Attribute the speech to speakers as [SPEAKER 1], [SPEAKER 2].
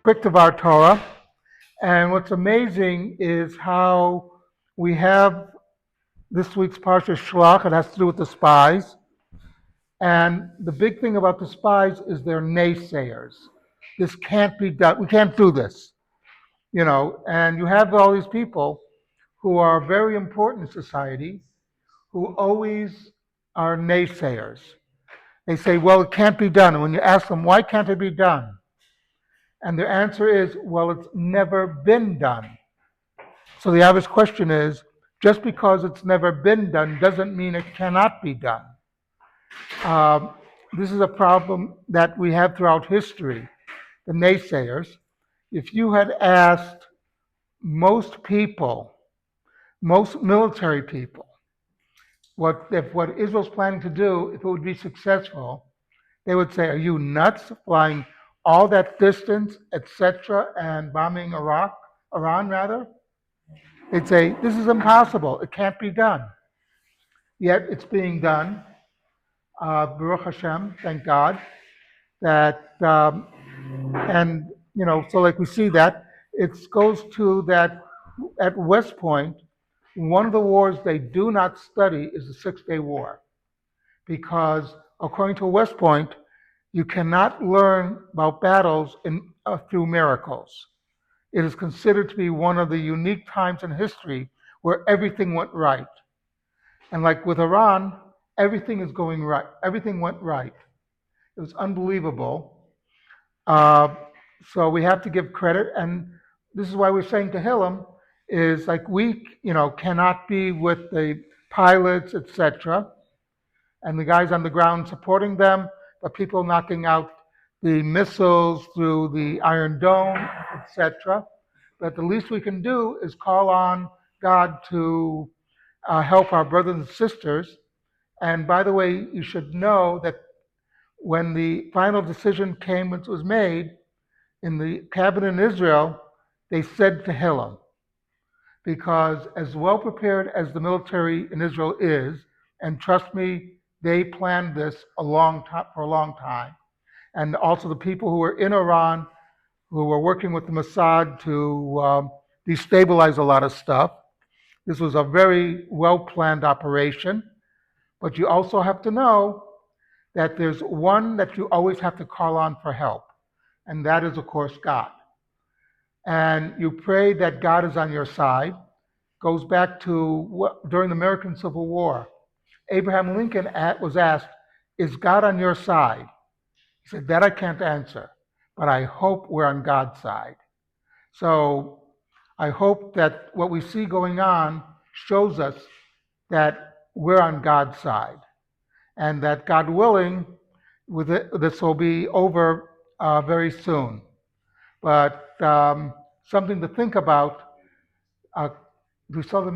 [SPEAKER 1] picked of our Torah, and what's amazing is how we have this week's Parsha Shlach. It has to do with the spies, and the big thing about the spies is they're naysayers. This can't be done. We can't do this, And you have all these people who are very important in society who always are naysayers. They say, well, it can't be done. And when you ask them, why can't it be done? And their answer is, well, it's never been done. So the obvious question is, just because it's never been done doesn't mean it cannot be done. This is a problem that we have throughout history, the naysayers. If you had asked most people, most military people, what Israel's planning to do, if it would be successful, they would say, are you nuts, flying all that distance, etc., and bombing Iran rather? They'd say, this is impossible. It can't be done. Yet it's being done. Baruch Hashem, thank God. So like we see that, it goes to that at West Point, one of the wars they do not study is the Six-Day War. Because according to West Point, you cannot learn about battles through miracles. It is considered to be one of the unique times in history where everything went right. And like with Iran, everything is going right. Everything went right. It was unbelievable. So we have to give credit, and this is why we're saying to Tehillim is like we, cannot be with the pilots, etc., and the guys on the ground supporting them, the people knocking out the missiles through the Iron Dome, etc. But the least we can do is call on God to help our brothers and sisters. And by the way, you should know that when the final decision was made in the cabinet in Israel, they said Tehillim. Because as well prepared as the military in Israel is, and trust me, they planned this for a long time. And also the people who were in Iran, who were working with the Mossad to destabilize a lot of stuff. This was a very well-planned operation. But you also have to know that there's one that you always have to call on for help. And that is, of course, God. And you pray that God is on your side. Goes back to during the American Civil War. Abraham Lincoln was asked, is God on your side? He said, that I can't answer, but I hope we're on God's side. So I hope that what we see going on shows us that we're on God's side, and that God willing, this will be over very soon. But something to think about. We saw the